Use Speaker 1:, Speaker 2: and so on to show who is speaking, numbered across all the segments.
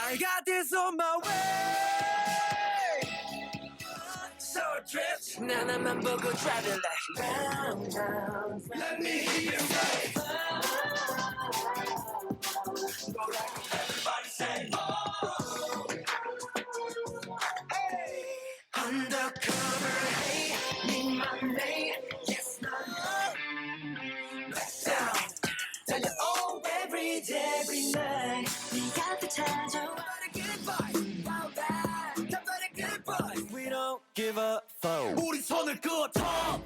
Speaker 1: I got this on my way. So drift. 나나만 보고 driving like round, round. Let me hear you say. Everybody say oh. Hey. Undercover, hey, need my name. Yes, no. Back down. Tell you all every day, every night. We got the time to want a good boy. How bad? Come on a good boy. We don't give a fuck. 우리 손을 그어줘.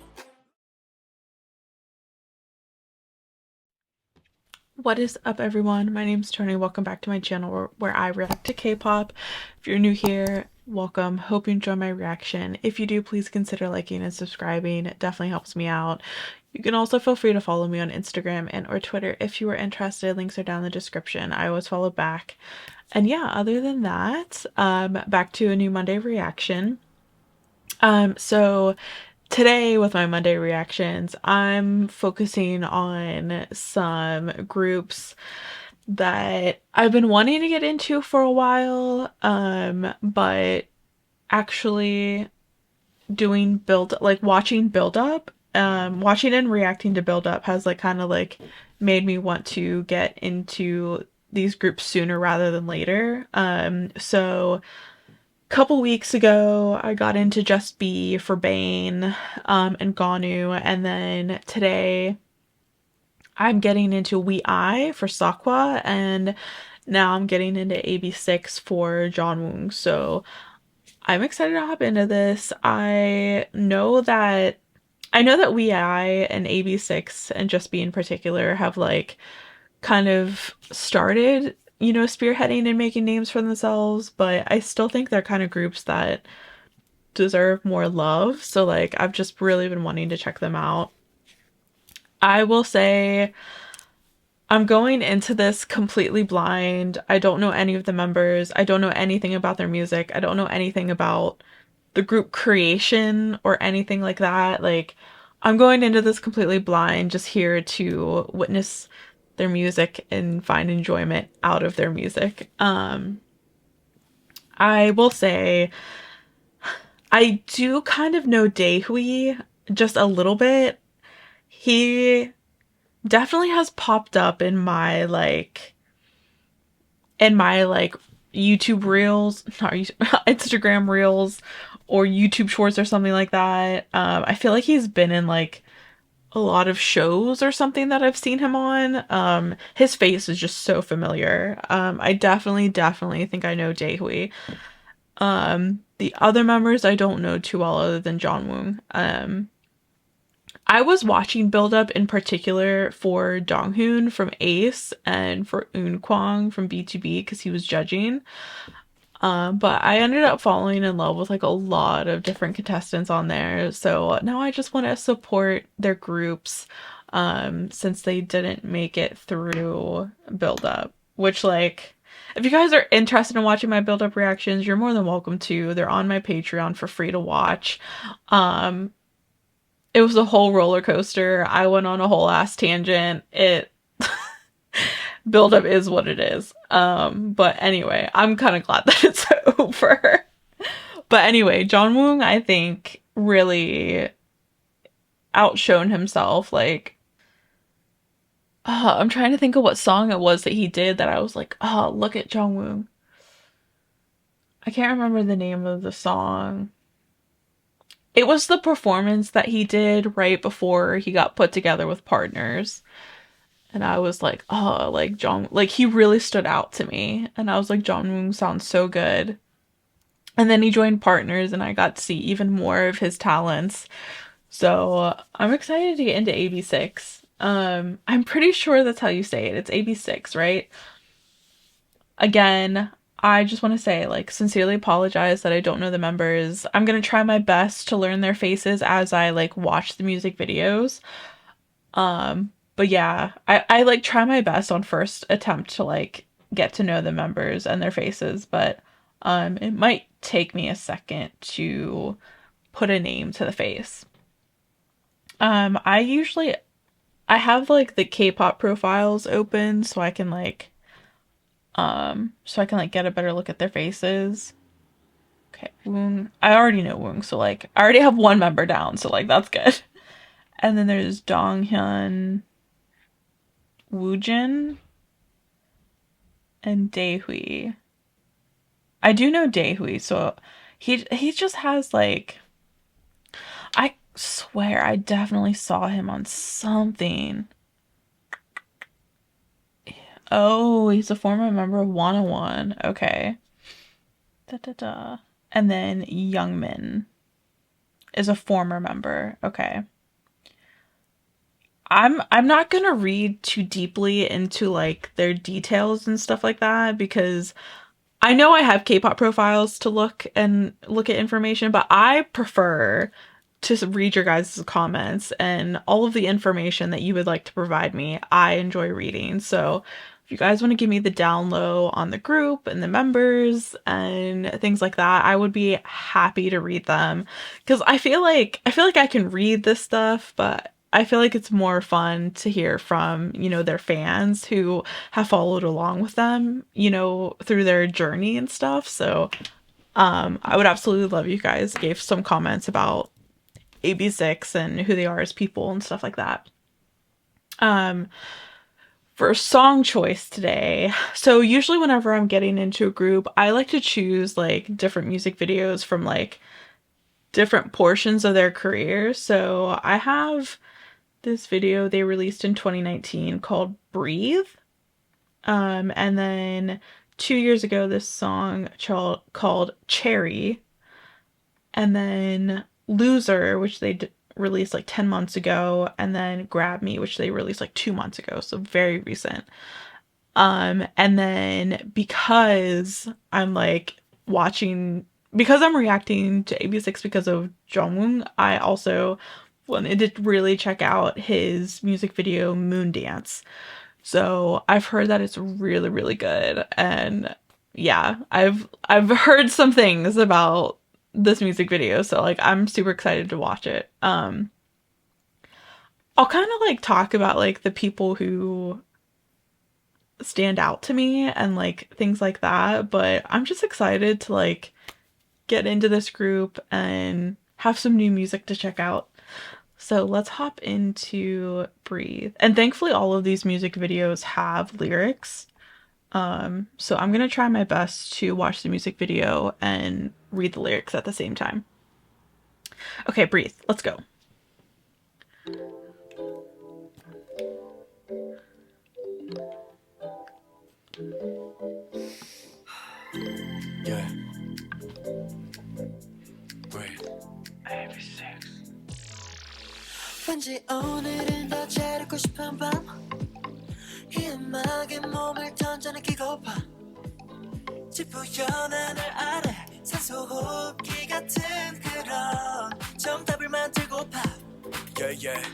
Speaker 2: What is up, everyone? My name is Tony. Welcome back to my channel where I react to K-pop. If you're new here, welcome. Hope you enjoy my reaction. If you do, please consider liking and subscribing. It definitely helps me out. You can also feel free to follow me on Instagram and or Twitter if you are interested. Links are down in the description. I always follow back. And yeah, other than that, back to a new Monday reaction. So today with my Monday reactions, I'm focusing on some groups that I've been wanting to get into for a while, but actually doing watching build up, watching and reacting to build up has kind of made me want to get into these groups sooner rather than later. So couple weeks ago, I got into Just Be for Bane, and Gonu, and then today I'm getting into WEON for Sakwa, and now I'm getting into AB6IX for JEON. So I'm excited to hop into this. I know that WEON and AB6IX and Just Be in particular have kind of started, spearheading and making names for themselves, but I still think they're kind of groups that deserve more love. So I've just really been wanting to check them out. I will say I'm going into this completely blind. I don't know any of the members. I don't know anything about their music. I don't know anything about the group creation or anything like that. I'm going into this completely blind, just here to witness their music and find enjoyment out of their music. I will say I do kind of know Daehui just a little bit. He definitely has popped up in my YouTube reels, not Instagram reels or YouTube shorts or something like that. I feel like he's been in a lot of shows or something that I've seen him on. His face is just so familiar. I definitely think I know Daehui. The other members I don't know too well other than Jongwoong. I was watching build up in particular for Donghoon from Ace and for Eunkwang from B2B because he was judging. But I ended up falling in love with a lot of different contestants on there. So now I just want to support their groups, since they didn't make it through build up, which if you guys are interested in watching my build up reactions, you're more than welcome to. They're on my Patreon for free to watch. It was a whole roller coaster. I went on a whole ass tangent. Build up is what it is. But anyway, I'm kind of glad that it's over. But anyway, Jongwoong, I think, really outshone himself. I'm trying to think of what song it was that he did that I was like, oh, look at Jongwoong. I can't remember the name of the song. It was the performance that he did right before he got put together with Partners. And I was like, oh, he really stood out to me. And I was like, Jongwoong sounds so good. And then he joined Partners and I got to see even more of his talents. So I'm excited to get into AB6IX. I'm pretty sure that's how you say it. It's AB6IX, right? Again, I just want to say, sincerely apologize that I don't know the members. I'm gonna try my best to learn their faces as I, watch the music videos. But yeah, I try my best on first attempt to, get to know the members and their faces, but, it might take me a second to put a name to the face. I usually I have like the K-pop profiles open so I can like get a better look at their faces. Okay, Woong. I already know Woong, so like I already have one member down, so like that's good. And then there's Donghyun, Woojin, and Daehui. I do know Daehui, so he just has like, I swear I definitely saw him on something. Oh, he's a former member of 101. Okay. Da da da. And then Youngmin is a former member. Okay. I'm not gonna read too deeply into like their details and stuff like that because I know I have K-pop profiles to look at information, but I prefer to read your guys' comments and all of the information that you would like to provide me. I enjoy reading. So if you guys want to give me the down low on the group and the members and things like that, I would be happy to read them because I feel like I can read this stuff, but I feel like it's more fun to hear from, their fans who have followed along with them, through their journey and stuff. So, I would absolutely love you guys gave some comments about AB6IX and who they are as people and stuff like that. For song choice today, so usually whenever I'm getting into a group, I like to choose like different music videos from like different portions of their career. So I have this video they released in 2019 called Breathe. And then 2 years ago, this song called Cherry. And then Loser, which they released like 10 months ago. And then Grab Me, which they released like 2 months ago. So very recent. And then because I'm like because I'm reacting to AB6IX because of JEON, I also wanted to really check out his music video Moondance. So I've heard that it's really, really good. And yeah, I've heard some things about this music video, so like I'm super excited to watch it. I'll kind of like talk about like the people who stand out to me and like things like that, but I'm just excited to like get into this group and have some new music to check out. So let's hop into Breathe. And thankfully all of these music videos have lyrics. So I'm gonna try my best to watch the music video and read the lyrics at the same time. Okay, Breathe. Let's go.
Speaker 1: Yeah. Breathe. AB6IX. 왠지 오늘은 더 재르고 싶은 밤 이 음악에 몸을 던져 느끼고파 지푸연 하늘 아래 산소 호흡기 같은 그런 정답을 만들고파 Yeah yeah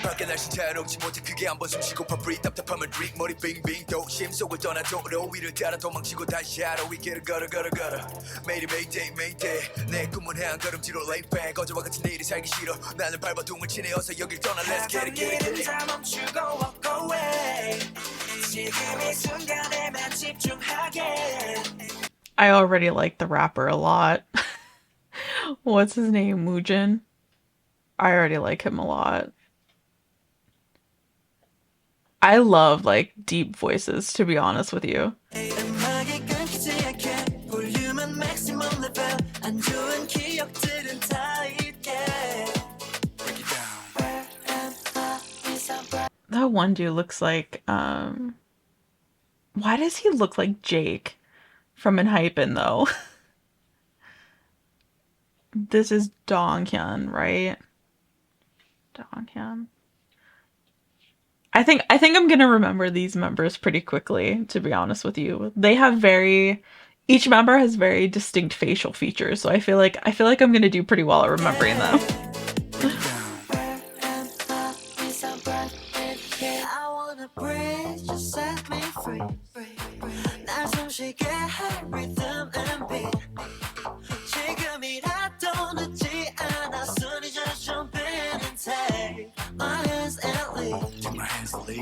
Speaker 1: 밖에 날씨 자유롭지 못해 크게 한번 숨쉬고파 Breathe 답답함을 drink 머리 빙빙 또 심속을 떠나도록 위를 따라 도망치고 다시 하루 위길을 걸어 매일이 Mayday Mayday 내 꿈은 한 걸음지로 laid back 어제와 같은 내일이 살기 싫어 나는 발버둥을 치네 어서 여길 떠나 Let's get it get it get it 다 멈추고 walk away 지금 이 순간에만 집중하게
Speaker 2: I already like the rapper a lot. What's his name? Woojin? I already like him a lot. I love like deep voices, to be honest with you. That one dude looks like why does he look like Jake from ENHYPEN though? This is Donghyun, right? Donghyun. I think I'm gonna remember these members pretty quickly, to be honest with you. They have each member has very distinct facial features, so I feel like I'm gonna do pretty well at remembering them.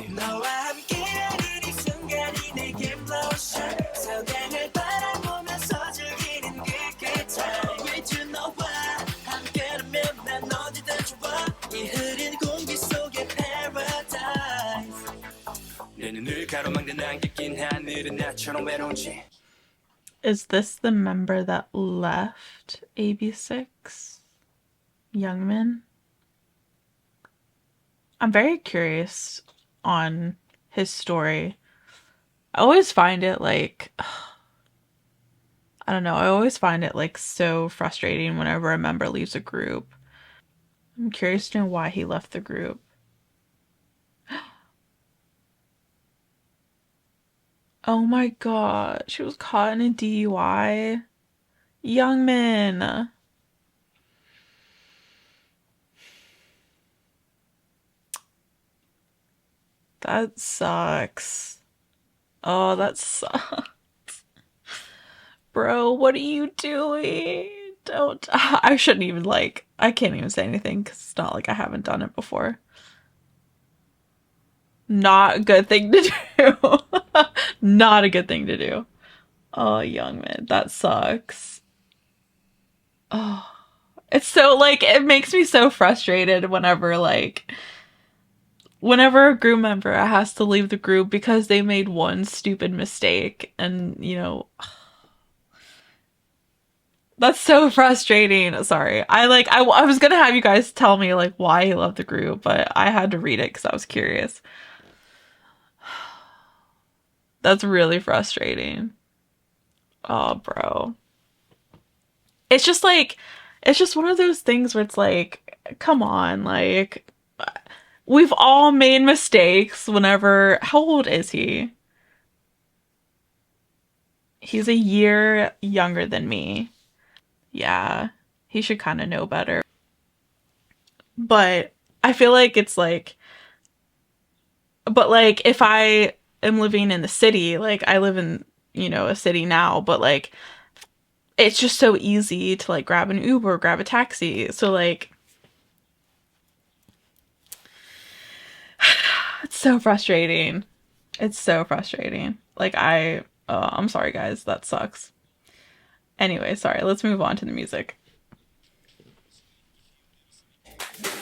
Speaker 1: 너와 함께하는 이 순간이 내게 blossom 서강을 바라보면서 즐기는 good time with you 너와 함께라면 난 어디든 좋아 이 흐린 공기 속의 paradise 내 눈을 가로막는 안개 낀 하늘은 나처럼 외로운지.
Speaker 2: Is this the member that left AB6IX? Youngmin? I'm very curious on his story. I always find it like, I don't know, I always find it like so frustrating whenever a member leaves a group. I'm curious to know why he left the group. Oh my god, she was caught in a DUI. Youngmin. That sucks. Oh, that sucks. Bro, what are you doing? Don't. I shouldn't even like. I can't even say anything because it's not like I haven't done it before. Not a good thing to do. Not a good thing to do. Oh, Youngmin, that sucks. Oh, it's so like it makes me so frustrated whenever like whenever a group member has to leave the group because they made one stupid mistake and you know that's so frustrating. Sorry. I was gonna have you guys tell me like why he left the group, but I had to read it because I was curious. That's really frustrating. Oh, bro. It's just like, it's just one of those things where it's like, come on, like, we've all made mistakes whenever. How old is he? He's a year younger than me. Yeah, he should kind of know better. But I feel like it's like, but like if I am living in the city, like I live in, you know, a city now, but like it's just so easy to like grab an Uber, grab a taxi. So like it's so frustrating. It's so frustrating. Like I'm sorry guys, that sucks. Anyway, sorry, let's move on to the music.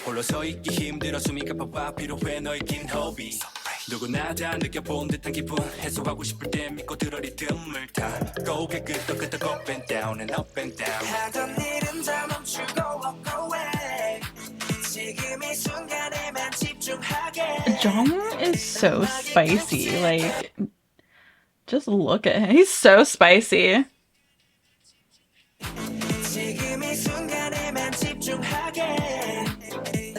Speaker 1: 홀로 서 있기 힘들어 숨이 가빠와 필요해 너의 긴 호흡이 누구나 다 느껴본 듯한 기분 해소하고 싶을 때 믿고 들어 리듬을 타 고개 끄덕끄덕 up and down and up and down 하던 일은 다 멈추고 walk away 지금 이 순간에만 집중하게
Speaker 2: JEON is so spicy. Like, just look at him. He's so spicy.
Speaker 1: 지금 이 순간에만 집중하게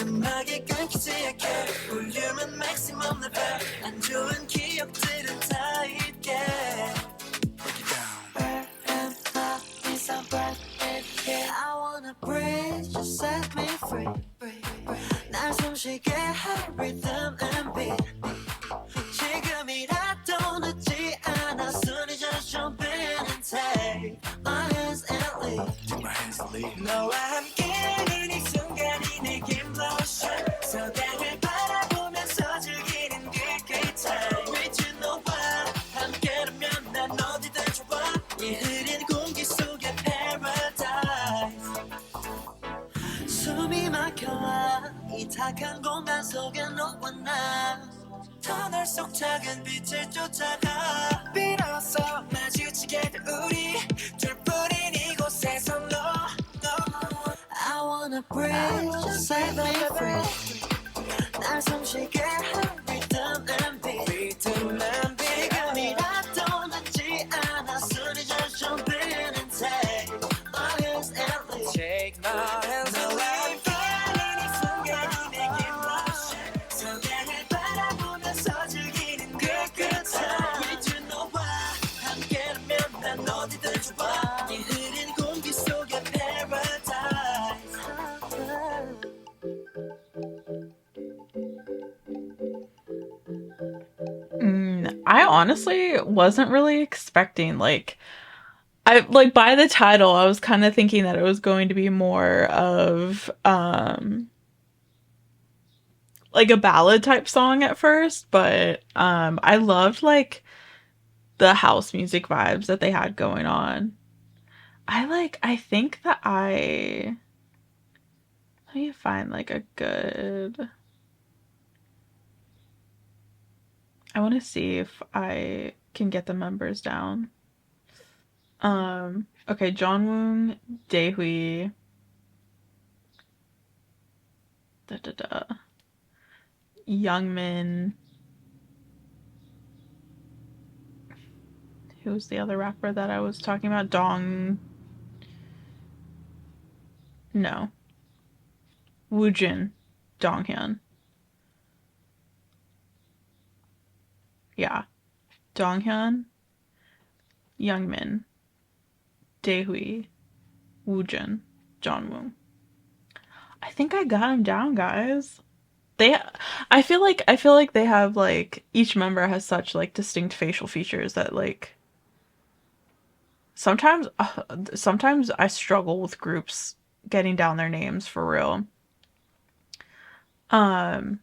Speaker 1: 음악이 끊기지 않게 볼륨은 maximum level 안 좋은 기억들은 다 잊게 Break it down I wanna breathe, just set me free 날 숨쉬게 할 rhythm and beat 지금이라도 늦지 않아 순위 just jump in and take my hands and lead 너와 함께하는 이 순간이 내게 blossom 서강을 바라보면서 즐기는 good time with you 너와 함께라면 난 어디든 좋아 이 흐린 공기 속의 paradise 숨이 막혀와 이 탁한 공간 속에 너와 나 터널 속 작은 빛을 쫓아가 비로소 마주치게 될 우리 둘뿐인 이곳에서 no I wanna breathe, just set me free 날 숨쉬게 할 rhythm and beat 지금이라도 늦지 않아 순위 just jump in and take my hands and lead Take my hands and lead
Speaker 2: I honestly wasn't really expecting I like by the title I was kind of thinking that it was going to be more of like a ballad type song at first, but I loved like the house music vibes that they had going on. I think that let me find like a good, I want to see if I can get the members down. Okay, Jongwoong, Daehui, da da da, Youngmin. Who's the other rapper that I was talking about? No, Woojin, Donghyun. Yeah, Donghyun, Youngmin, Daehui, Woojin, Jongwoong. I think I got them down, guys. They, I feel like they have like each member has such like distinct facial features that like sometimes I struggle with groups getting down their names for real. Um,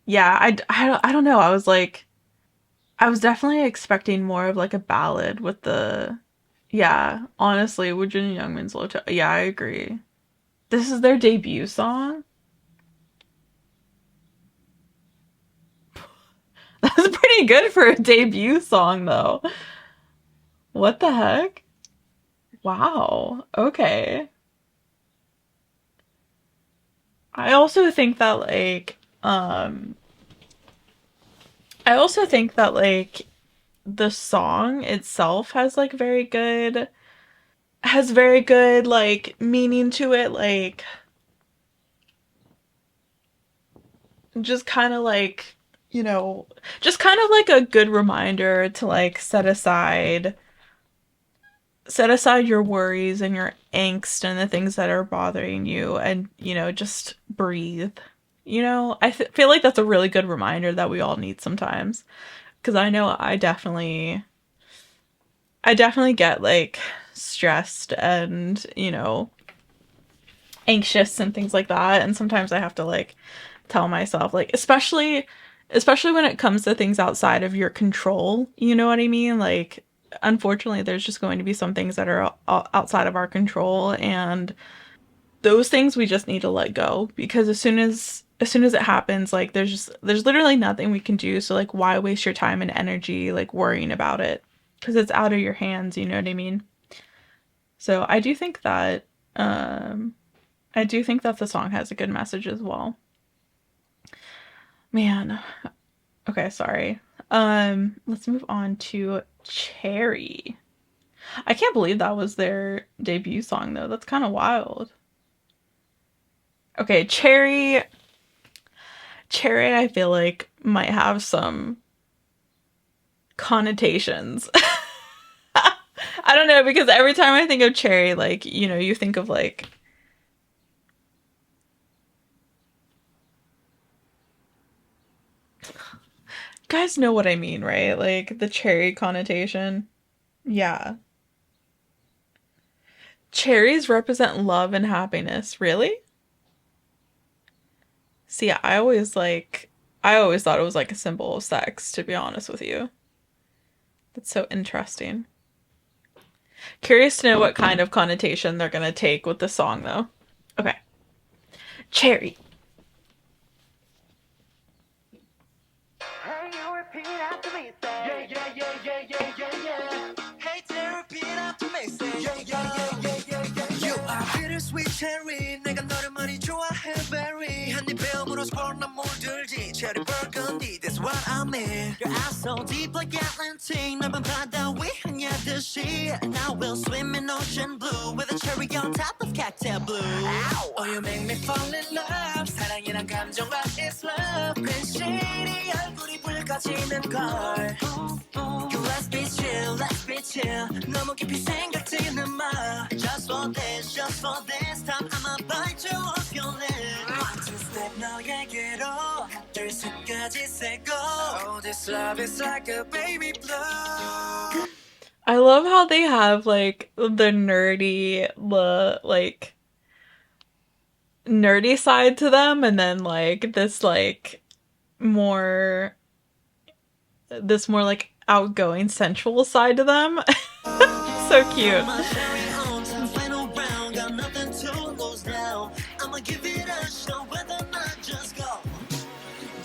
Speaker 2: yeah, I don't know. I was definitely expecting more of like a ballad with the, yeah, honestly, Woojin Youngmin's low tone. Yeah, I agree. This is their debut song. That's pretty good for a debut song though. What the heck? Wow. Okay. I also think that I also think that like the song itself has very good like meaning to it, like just kind of like, you know, just kind of like a good reminder to like set aside your worries and your angst and the things that are bothering you, and you know, just breathe. You know, feel like that's a really good reminder that we all need sometimes, because I know I definitely get like stressed and, you know, anxious and things like that, and sometimes I have to like tell myself like, especially when it comes to things outside of your control, you know what I mean? Like unfortunately there's just going to be some things that are outside of our control, and those things we just need to let go, because as soon as it happens, like there's literally nothing we can do. So like why waste your time and energy like worrying about it, because it's out of your hands, you know what I mean? So I do think that the song has a good message as well. Man. Okay, sorry. Let's move on to Cherry. I can't believe that was their debut song though. That's kind of wild. Okay, Cherry I feel like might have some connotations. I don't know, because every time I think of Cherry, like, you know, you think of like, guys know what I mean, right? Like the cherry connotation. Yeah. Cherries represent love and happiness, really? See, I always thought it was like a symbol of sex, to be honest with you. That's so interesting. Curious to know what kind of connotation they're gonna take with the song though. Okay. Cherry.
Speaker 1: Hey, you repeat after me, say. Yeah, yeah, yeah, yeah, yeah, yeah, yeah. Hey, Terry, repeat after me, say. Yeah, yeah, yeah, yeah, yeah, yeah, yeah. You are bittersweet cherry. 내가 너를 많이 좋아해, berry. 한입 배움으로 스포 난 물들지. Cherry burgundy, that's what I mean. Your eyes so deep like Atlantic. 넓은 바다 위 한야듯이. And I will swim in ocean blue with a cherry on top of cocktail blue. Ow. Oh, you make me fall in love. 사랑이란 감정, what is love? 괜시리 얼굴이 붉어지는 걸. You let's be chill. 너무 깊이 생각지는 마. Just for this time, I'ma bite you off your lip. One, two, step 너에게로. 둘셋까지 say go. Oh, this love is like a baby blue.
Speaker 2: I love how they have like the nerdy side to them, and then like this like more this more like outgoing sensual side to them. So cute.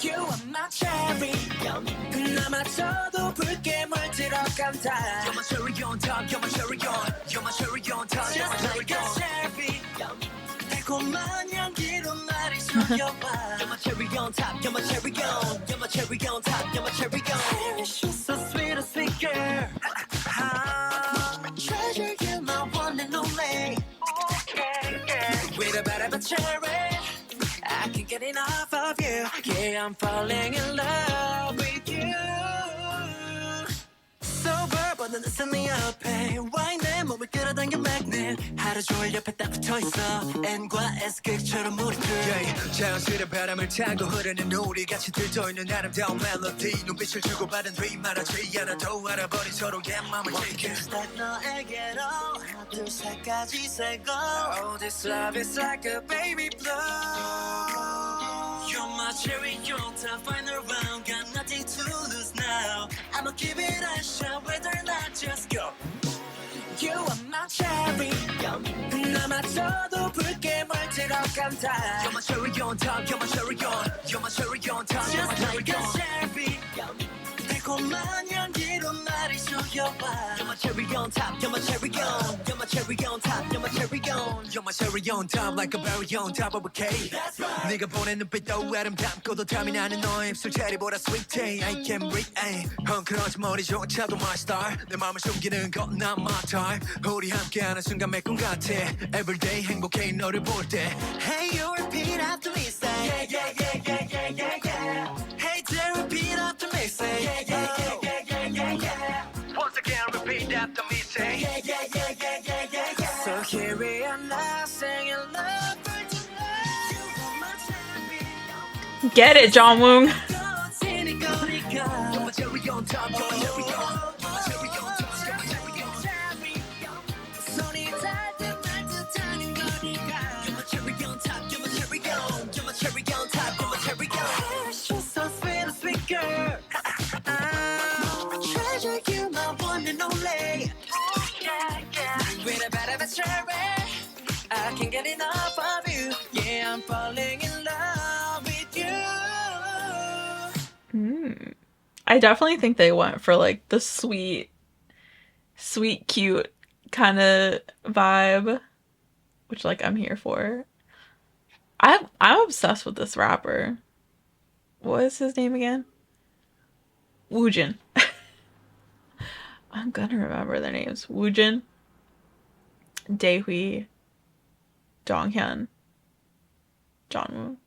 Speaker 1: You are my cherry. 그나마저도 붉게 물들어간 달. You're my cherry on top. You're my cherry on. You're my cherry on top. Just like a cherry. 달콤한 향기로 나를 속여봐. You're my cherry on top. You're my cherry on. You're my cherry on top. You're my cherry on. You're so sweet, a sweet girl. Treasure, you my one and only. With a bit of a cherry. I can't get enough of you. Yeah, I'm falling in love with you. Sober, but 넌 있어 네 옆에. Why 내 몸을 끌어당겨 magnet. 하루 종일 옆에 딱 붙어있어. N과 S 극처럼 우리 둘. Yeah, 자연스레 바람을 타고 흐르는 우리 같이 들떠있는 아름다운 멜로디. 눈빛을 주고받은 뒤 말하지 않아도 알아버린 서로의 맘을 take it. Step 너에게로 하나 둘 셋까지 세고. Oh, this love is like a baby blue. You're my cherry on top, final round. Got nothing to lose now. I'ma give it a shot, whether or not just go. You are my cherry. 나마저도 붉게 물들어간 달. You're my cherry on top, you're my cherry on. You're my cherry on top, just like a cherry. 달콤한 향기로 나를 속여봐. You're my cherry on top, you're my cherry on. You're my cherry on top, you're my cherry on. You're my cherry on top, like a berry on top of a cake. That's right. 네가 보낸 눈빛도 아름답고도 탐이 나는 너의 입술 체리보다 sweet. I can't breathe. 헝클어진 머리조차도 my star. 내 맘을 숨기는 건 not my time. 우리 함께하는 순간 매 꿈 같아. Everyday 행복해 너를 볼 때. Hey, you repeat after me, say yeah, yeah, yeah, yeah, yeah, yeah, yeah. Hey, they repeat after me, say yeah, yeah, yeah, yeah, yeah, yeah, yeah. Once again, repeat after me, say yeah, yeah, yeah, yeah, yeah, yeah, yeah. So here we are now, singing love for tonight. You are my champion.
Speaker 2: Get it, John Woong.
Speaker 1: You're my cherry on top, you're my cherry on. You're my cherry on top, you're my cherry on. 손이 닿을 듯하는 거니까. You're my cherry on top, you're my cherry on. You're my cherry on top, you're my cherry on. You're so sweet, a sweet girl. Treasure, you my one and only. With a bit of a cherry, I can't get enough of you. Yeah, I'm falling in love with you.
Speaker 2: I definitely think they went for like the sweet, cute kind of vibe, which like I'm here for. I'm obsessed with this rapper. What is his name again? Woojin. I'm gonna remember their names. Woojin, Daehui, Donghyun, Jongwoo.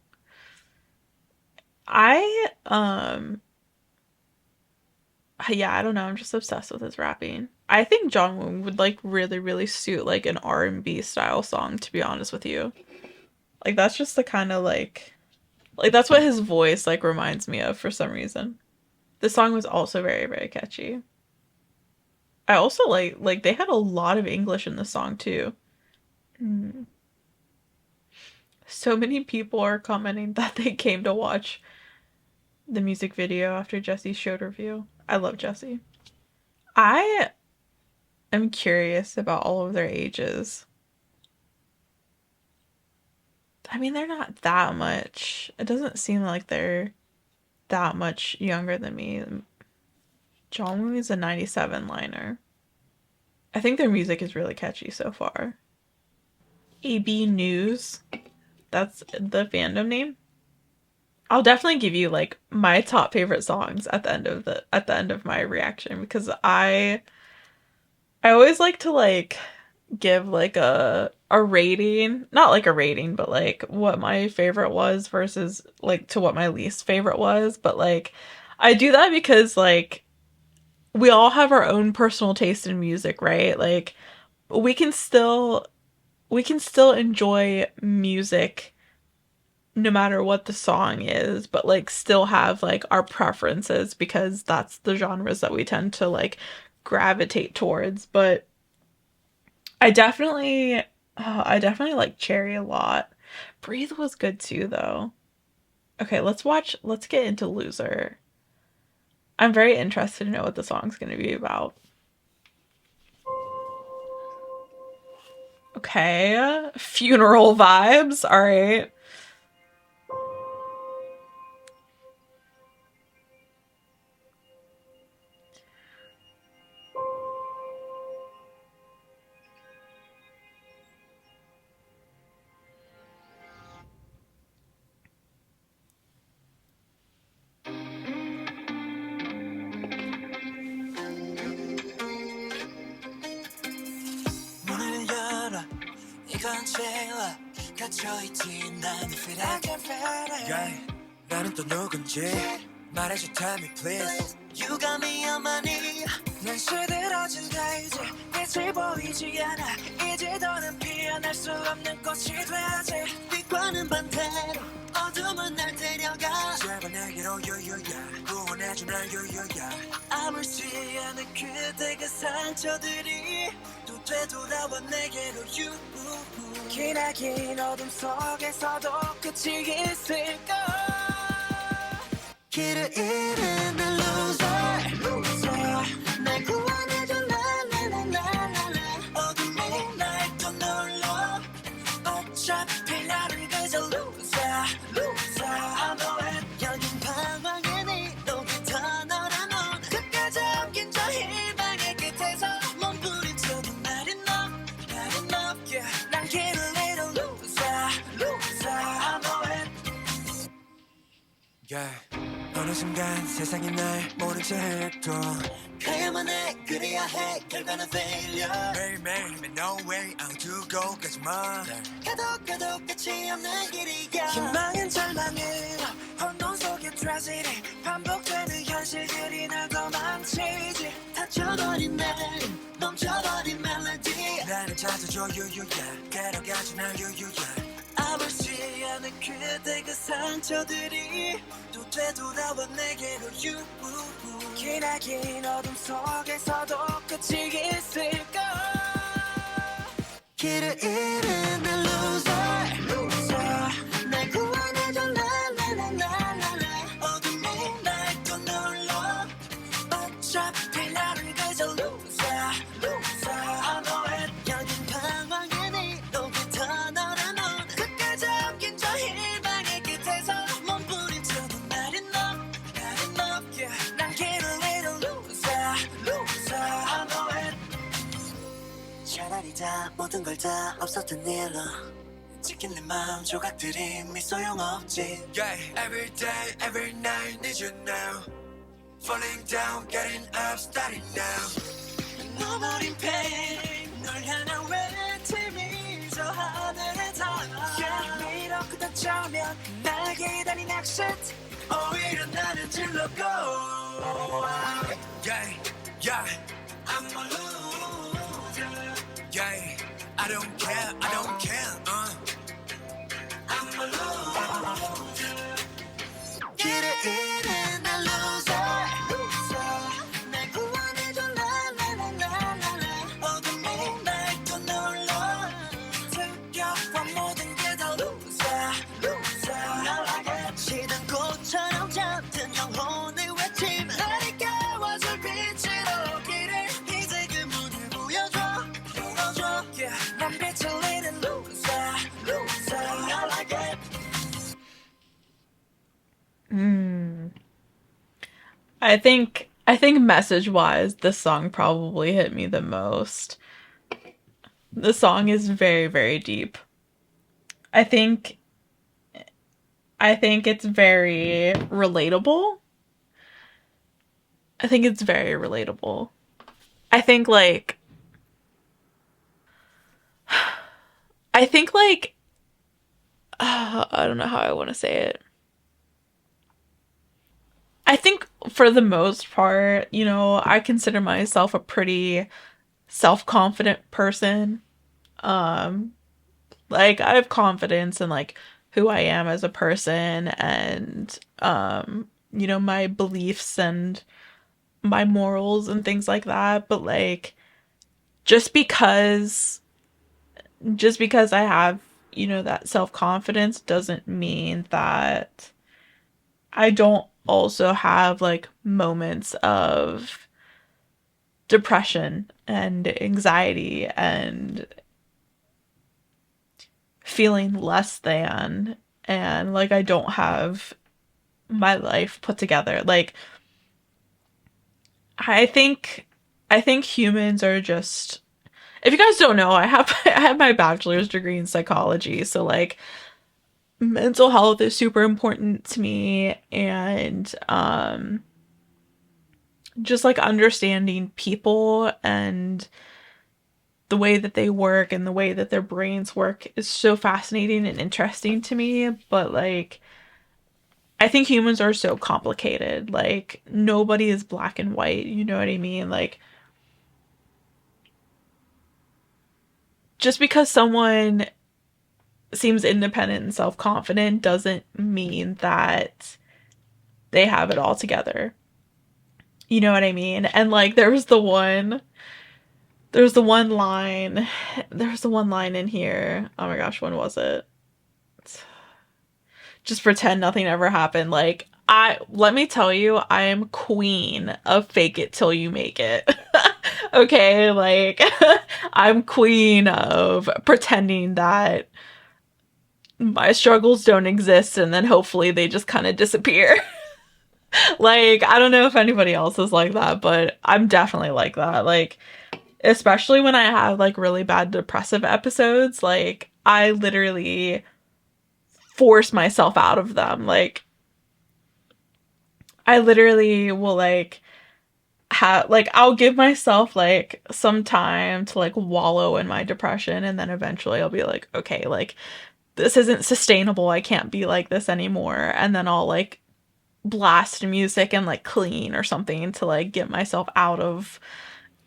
Speaker 2: Yeah, I don't know. I'm just obsessed with his rapping. I think John Woong would like really, really suit like an R&B style song, to be honest with you. Like that's just the kind of like that's what his voice like reminds me of for some reason. This song was also very, very catchy. I also like they had a lot of English in the song too. So many people are commenting that they came to watch the music video after Jessie's showed review. I love Jessie. I am curious about all of their ages. I mean, they're not that much. It doesn't seem like they're that much younger than me. Jongwoo is a 97 liner. I think their music is really catchy so far. AB News. That's the fandom name. I'll definitely give you like my top favorite songs at the end of my reaction, because I always like to like give like a rating, not like a rating, but like what my favorite was versus like to what my least favorite was. But like I do that because like we all have our own personal taste in music, right? Like we can still enjoy music no matter what the song is, but like still have like our preferences, because that's the genres that we tend to like gravitate towards. But I definitely like Cherry a lot. Breathe was good too though. Okay, let's get into Loser. I'm very interested to know what the song's going to be about. Okay, funeral vibes. All right.
Speaker 1: 문을 열어 이건 제일러 갇혀있지 난 feel I can feel it yeah. 나는 또 누군지 말해줘 tell me please You got me on my knee 난 시들어진다 이제 빛이 보이지 않아 이제 더는 피어날 수 없는 꽃이 돼야지 빛과는 반대로 어둠은 날 데려가 제발 내게로 유유야 구원해줘 날 유유야 아물지 않은 그대 그 상처들이 또 되돌아와 내게로 유 기나긴 어둠 속에서도 끝이 있을까 길을 잃은 날 loser 날 구원해줘 라라라라라라 어둠이 날 또 눌러 어차피 나는 그저 loser I know it 여긴 방황의 네 녹이 터널하는 끝까지 엉킨 저 희망의 끝에서 몸부림쳐도 not enough yeah. 난 길을 잃은 loser I know it yeah. 어느 순간 세상이 날 모른 채 해도 가야만 해 그래야 해 결과는 failure 매일매일 no way 안 두고 가지마 가도 끝이 없는 길이야 희망은 절망으로 혼돈 속의 tragedy 반복되는 현실들이 날 더 망치지 다쳐버린 날 멈춰버린 멜로디 나를 찾아줘 유유야 데려가지 날 유유야 아물지 않은 그대 그 상처들이 또 되돌아와 내게로 you 기나긴 어둠 속에서도 끝이 있을까 길을 잃은 날 loser 날 구원해줘 라라라라라라 어둠이 날 또 눌러 어차피 나는 그저 loser I know it 여긴 방황의 네 녹이 터널하는 끝까지 엉킨 저 희망의 끝에서 몸부림쳐도 not enough yeah. 난 길을 잃은 loser I know it 차라리 다 모든 걸 다 없었던 일로 지킨 내 마음 조각들이 미 소용없지 yeah. Every day, every night need you now Falling down, getting up, starting now 너버린 pain 널 향한 외침이 저 하늘에 닿아 yeah. 이렇게 닫혀면 날 기다린 exit 오히려 나는 질러고 yeah, yeah. I'm a loser yeah. I don't care I'm a loser 길을 잃은 날 loser 날 구원해줘 라라라라라라 어둠이 날 또 눌러 특별한 모든 게 다 loser I like it 시든 꽃처럼 잠든 영혼의 외침 나를 깨워줄 빛으로 길을 이제 그 문을 보여줘 yeah. 난 빛을 잃은 loser I like it
Speaker 2: I think message wise, this song probably hit me the most. The song is very, very deep. I think it's very relatable. I think it's very relatable. I think like I don't know how I want to say it. I think for the most part, you know, I consider myself a pretty self-confident person. Like I have confidence in like who I am as a person and you know, my beliefs and my morals and things like that, but like just because I have, you know, that self-confidence doesn't mean that I don't also have like moments of depression and anxiety and feeling less than, and like I don't have my life put together. Like I think I think humans are just, if you guys don't know, I have my bachelor's degree in psychology, so like mental health is super important to me, and just like understanding people and the way that they work and the way that their brains work is so fascinating and interesting to me. But like I think humans are so complicated. Like nobody is black and white, you know what I mean? Like just because someone seems independent and self-confident doesn't mean that they have it all together. You know what I mean? And like there's the one line there's the one line in here. Oh my gosh, when was it? Just pretend nothing ever happened. Like I let me tell you, I am queen of fake it till you make it. Okay, like I'm queen of pretending that my struggles don't exist and then hopefully they just kind of disappear. Like I don't know if anybody else is like that, but I'm definitely like that. Like especially when I have like really bad depressive episodes, like I literally force myself out of them. Like I literally will like have like I'll give myself like some time to like wallow in my depression, and then eventually I'll be like, okay, like this isn't sustainable. I can't be like this anymore. And then I'll like blast music and like clean or something to like get myself out of,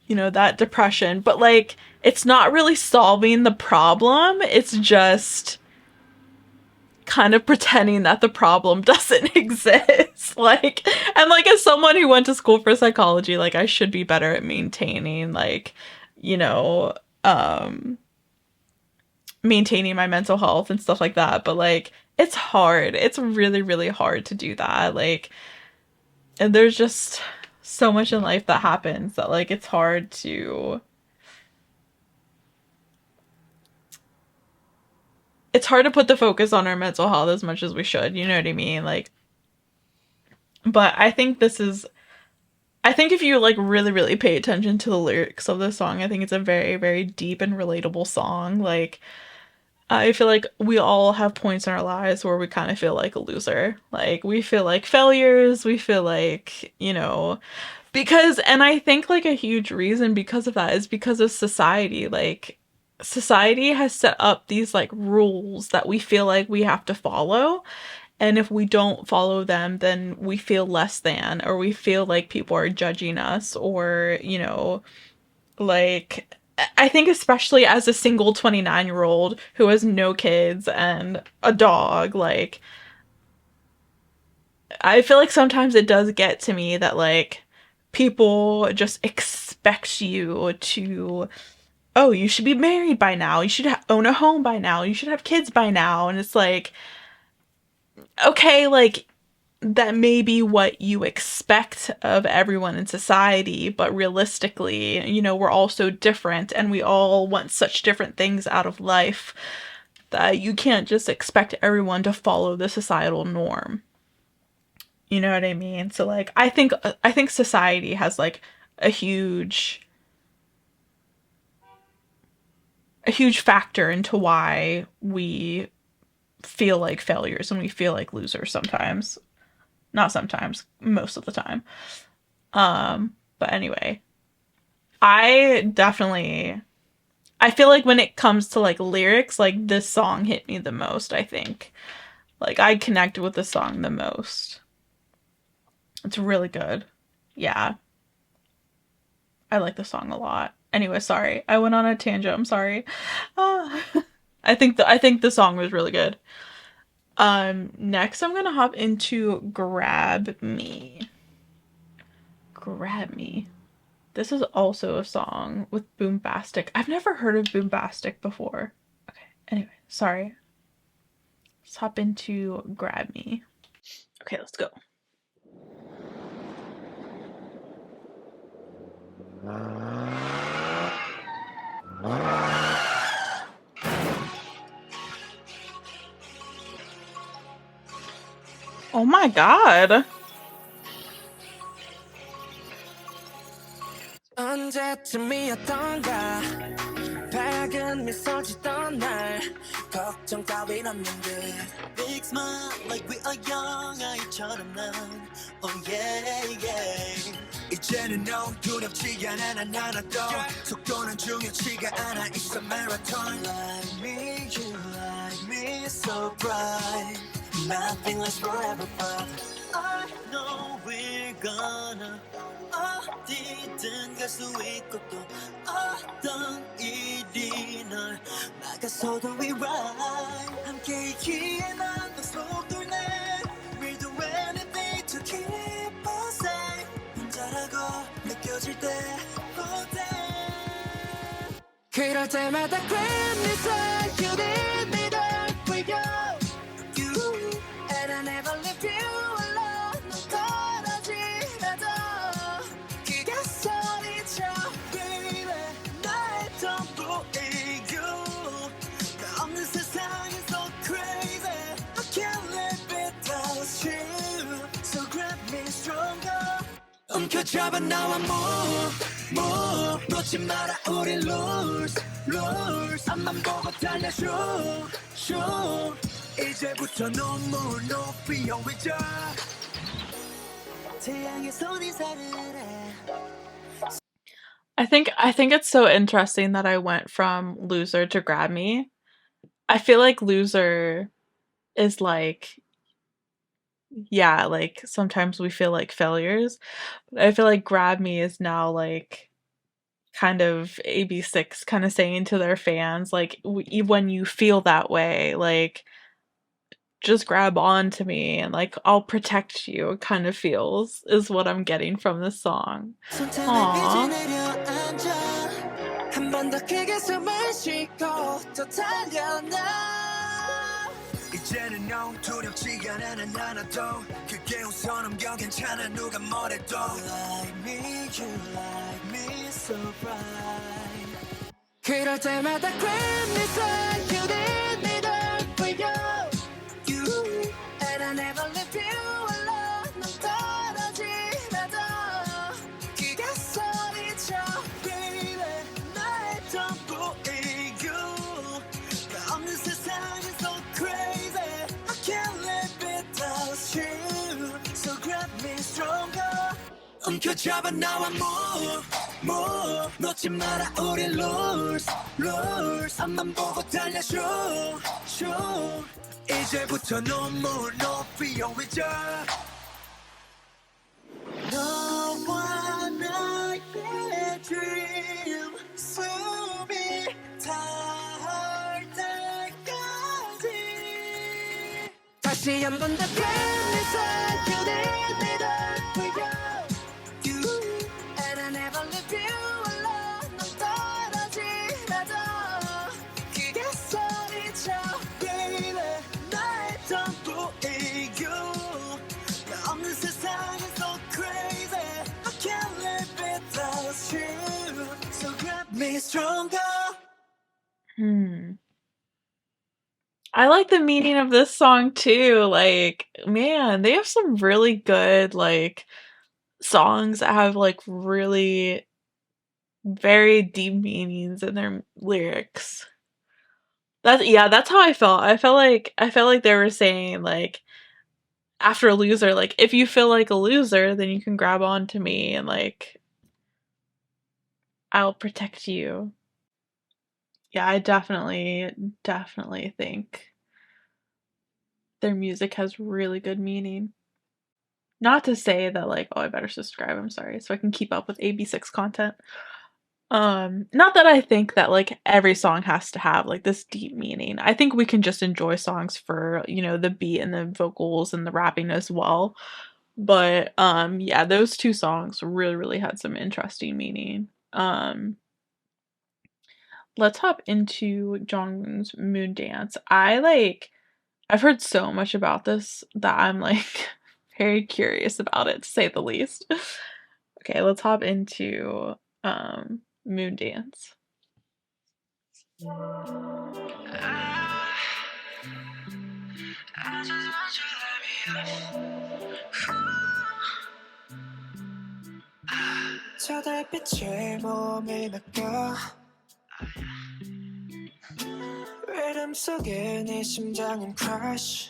Speaker 2: you know, that depression. But like it's not really solving the problem. It's just kind of pretending that the problem doesn't exist. Like, and like as someone who went to school for psychology, like I should be better at maintaining like, you know, maintaining my mental health and stuff like that. But like it's hard. It's really, really hard to do that. Like, and there's just so much in life that happens that like it's hard to put the focus on our mental health as much as we should, you know what I mean? Like, but I think if you like really, really pay attention to the lyrics of the song, I think it's a very, very deep and relatable song. Like, I feel like we all have points in our lives where we kind of feel like a loser. Like, we feel like failures. We feel like, you know, because, and I think like a huge reason because of that is because of society. Like, society has set up these like rules that we feel like we have to follow. And if we don't follow them, then we feel less than, or we feel like people are judging us, or, you know, like, I think especially as a single 29-year-old who has no kids and a dog, like, I feel like sometimes it does get to me that, like, people just expect you to, oh, you should be married by now, you should own a home by now, you should have kids by now, and it's like, okay, like, that may be what you expect of everyone in society, but realistically, you know, we're all so different and we all want such different things out of life that you can't just expect everyone to follow the societal norm. You know what I mean? So like I think society has like a huge a huge factor into why we feel like failures and we feel like losers sometimes. Not sometimes, most of the time. But anyway, I definitely I feel like when it comes to like lyrics, like this song hit me the most, I think. Like I connected with the song the most. It's really good. Yeah, I like the song a lot. Anyway, sorry. I went on a tangent. I'm sorry. Ah. I think the song was really good. Next I'm gonna hop into Grab Me. Grab Me. This is also a song with Boombastic. I've never heard of Boombastic before. Okay, anyway, sorry. Let's hop into Grab Me. Okay, let's go. Oh my god.
Speaker 1: 언제쯤이었던가 밝은 미소 짓던 날 걱정 따윈 없는 듯 Big smile like we are young 아이처럼 난 Oh yeah yeah 이제는 넌 두렵지 않아 난 하나도 속도는 중요치가 않아 It's a marathon Like me you like me so bright Nothing lasts forever but I know we're gonna 어디든 갈 수 있고 또 어떤 일이 널 막아서도 we ride 함께 있기에 난 더 속돌네 We'll do anything to keep us safe 혼자라고 느껴질 때보다 그럴 때마다 grab me side You need me there for you You and I never leave you alone 너 떨어지나도 그가 소리쳐 baby 나의 전부이고 나 없는 세상은 so crazy I can't live without you So grab me stronger 움켜잡아 나와 move 놓지 마라 우리 lose 앞만 보고 달려줘 이제부터 눈물 높이 올리자 태양의 손이 사르르
Speaker 2: I think it's so interesting that I went from Loser to Grab Me. I feel like Loser is like, yeah, like sometimes we feel like failures. But I feel like Grab Me is now like kind of AB6IX kind of saying to their fans, like, when you feel that way, like, just grab on to me and like I'll protect you, it kind of feels, is what I'm getting from this song. Aww.
Speaker 1: 이제는 넌 두렵지 않아 난 하나도 그게 우선 넘겨 괜찮아 누가 뭐래도 Like me you like me so bright 그럴 때마다 grab me side You need me there for you You and I never leave you alone 넌 떨어지나도 그가 소리쳐 baby 나의 전부이고 나 없는 세상은 so crazy I can't live without you So grab me stronger 움켜잡아 나와 move 놓지 마라 우리 lose 앞만 보고 달려줘 이제부터 눈물 높이 올리자 너와 나의 dream 숨이 닿을 때까지 다시 한 번 더 grab me side You need me there for you You and I never leave you alone 넌 떨어지나도 그가 소리쳐 baby 나의 전부이고 나 없는 세상은 so crazy I can't live without you So grab me stronger
Speaker 2: I like the meaning of this song too. Like, man, they have some really good like songs that have like really very deep meanings in their lyrics. That's how I felt. I felt like they were saying like after a loser, like if you feel like a loser, then you can grab onto me and like I'll protect you. Yeah, I definitely think their music has really good meaning. Not to say that like, oh, I better subscribe, I'm sorry, so I can keep up with AB6IX content. Not that I think that like every song has to have like this deep meaning. I think we can just enjoy songs for, you know, the beat and the vocals and the rapping as well. But yeah, those two songs really had some interesting meaning. Let's hop into JEON's Moondance. I've heard so much about this that I'm like very curious about it, to say the least. Okay, let's hop into Moondance.
Speaker 1: 저 달빛에 몸을 맡겨 리듬 속에 내 심장은 crush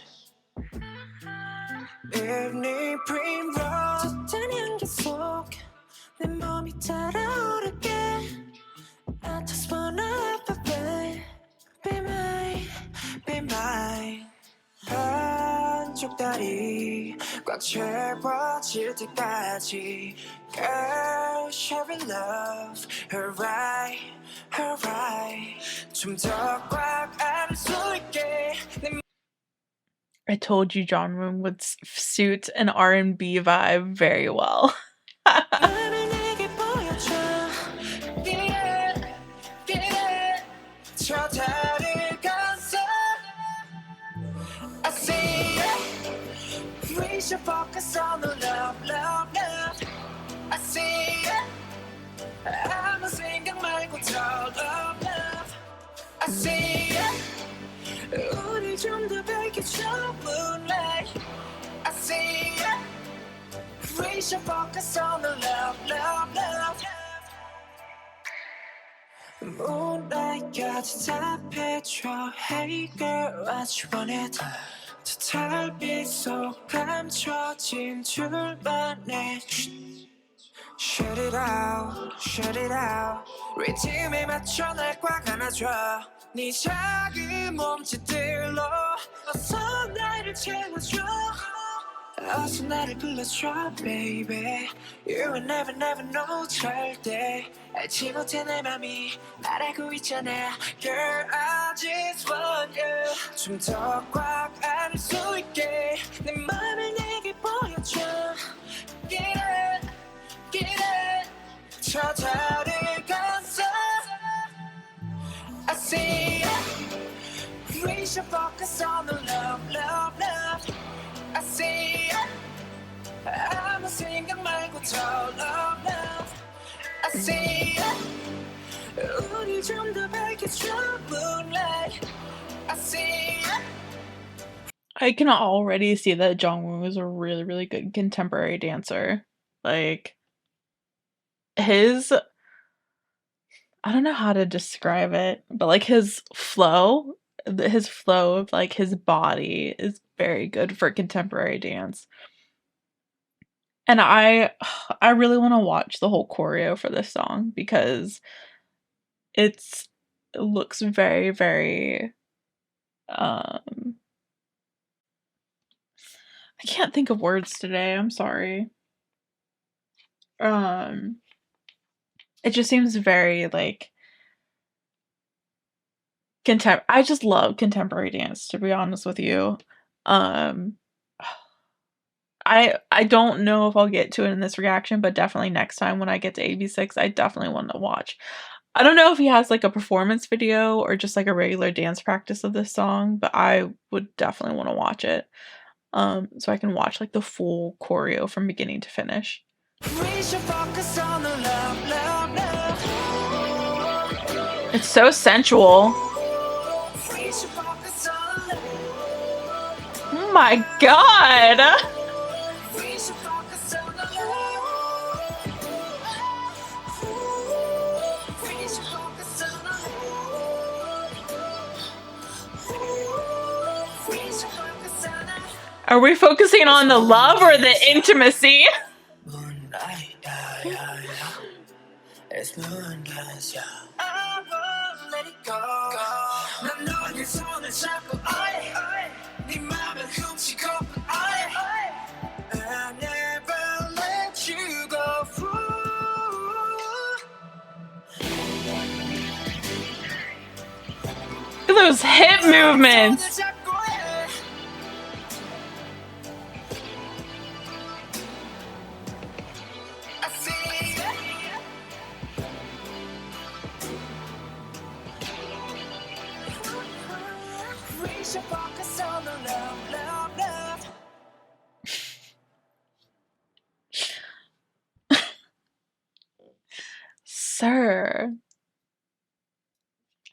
Speaker 1: evening primrose 짙은 향기 속 내 몸이 달아오르게 I just wanna have a babe Be mine, be mine 한쪽 다리 꽉 채워질 때까지 Girl, share in love Alright, alright 좀 더 꽉 안을 수 있게
Speaker 2: I told you John Woong would suit an R&B vibe very well.
Speaker 1: 맘을 내게 보여줘 Yeah, yeah 저 달을 건서 I see it We should focus on the love, love, love I see it 아무 생각 말고 더 love, love I see it 우리 좀 더 밝혀줘 moonlight I see it We should focus on the love, love, love Moonlight까지 답해줘 Hey girl what you wanted 저 달빛 속 감춰진 줄만의 Shut it out, shut it out 리듬에 맞춰 날 꽉 안아줘 네 작은 몸짓들로 어서 나를 채워줘 어서 나를 불러줘 baby You will never never know 절대 알지 못해 내 맘이 날 알고 있잖아 Girl I just want you 좀 더 꽉 안을 수 있게 내 맘을 내게 보여줘 Get it, get it 저 달을 건서 I see it We should focus on the love, love, love I see it 아무 생각 말고 더 love, love I see it 우리 좀 더 밝혀줘 moonlight I see it
Speaker 2: I can already see that Jong Woong is a really, really good contemporary dancer. Like, his, I don't know how to describe it, but like his flow of like his body is very good for contemporary dance. And I really want to watch the whole choreo for this song because it looks very, very I can't think of words today. I'm sorry. It just seems very like I just love contemporary dance, to be honest with you. I don't know if I'll get to it in this reaction, but definitely next time when I get to AB6IX, I definitely want to watch. I don't know if he has like a performance video or just like a regular dance practice of this song, but I would definitely want to watch it. So I can watch like the full choreo from beginning to finish. It's so sensual. Oh my god! Are we focusing on the love or the intimacy?
Speaker 1: It's moondance, yeah. I won't let it go. 난 너의 손을 잡고 네 맘을 훔치고픈 I never let you go
Speaker 2: Look at those hip movements. sir.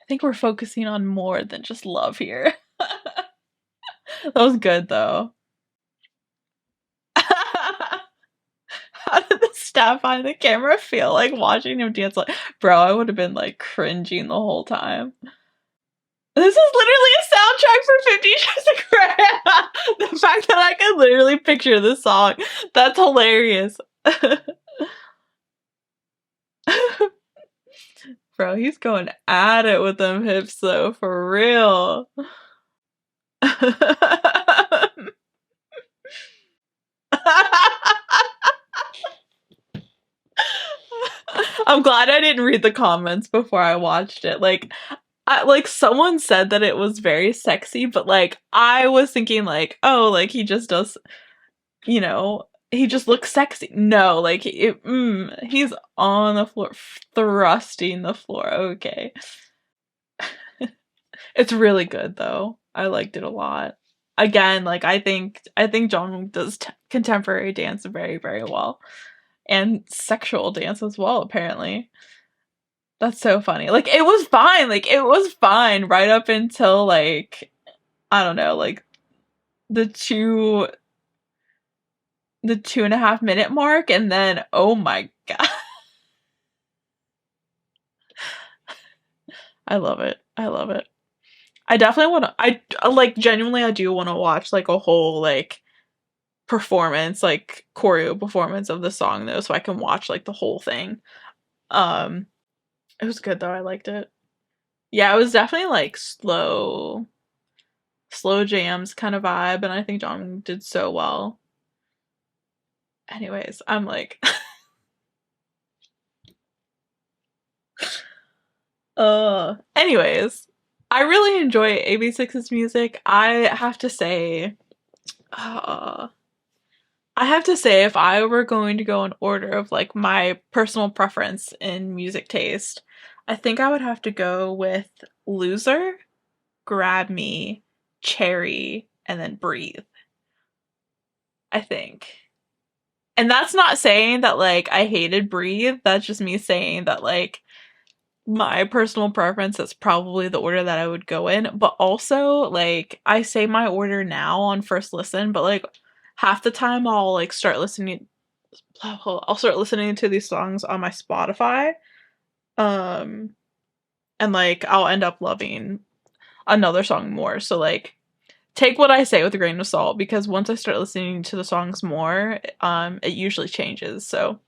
Speaker 2: I think we're focusing on more than just love here. That was good though. How did the staff behind the camera feel like watching him dance? Like, bro, I would have been like cringing the whole time. This is literally a soundtrack for 50 Shades of Grey. The fact that I can literally picture this song, that's hilarious. Bro, he's going at it with them hips though, for real. I'm glad I didn't read the comments before I watched it. Like, someone said that it was very sexy, but like I was thinking like, oh, like he just does, you know, he just looks sexy. No, like he's on the floor, thrusting the floor. Okay. It's really good though. I liked it a lot. Again, like I think JEON does contemporary dance very, very well. And sexual dance as well, apparently. That's so funny. Like it was fine. Like it was fine right up until like I don't know, like the 2.5 minute mark, and then oh my god. I love it. I love it. I definitely want to I like genuinely I do want to watch like a whole like performance, like choreo performance of the song though, so I can watch like the whole thing. It was good though. I liked it. Yeah, it was definitely like slow jams kind of vibe, and I think JEON did so well. Anyways, I'm like anyways, I really enjoy AB6IX's music. I have to say, if I were going to go in order of like my personal preference in music taste, I think I would have to go with Loser, Grab Me, Cherry, and then Breathe. I think. And that's not saying that like I hated Breathe, that's just me saying that like my personal preference is probably the order that I would go in. But also, like, I say my order now on first listen, but like half the time I'll like start listening to these songs on my Spotify. And like I'll end up loving another song more. So like take what I say with a grain of salt, because once I start listening to the songs more, it usually changes. So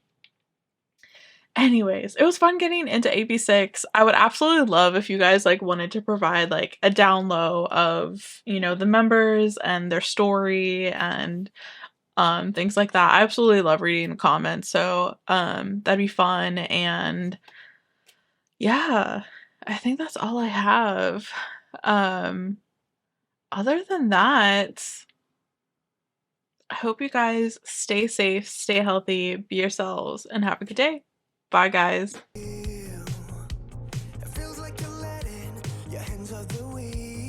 Speaker 2: anyways, it was fun getting into AB6IX. I would absolutely love if you guys like wanted to provide like a down low of, you know, the members and their story and things like that. I absolutely love reading the comments. So that'd be fun. And yeah, I think that's all I have. Other than that, I hope you guys stay safe, stay healthy, be yourselves, and have a good day. Bye, guys.
Speaker 1: It feels like you're letting your hands off the wheel.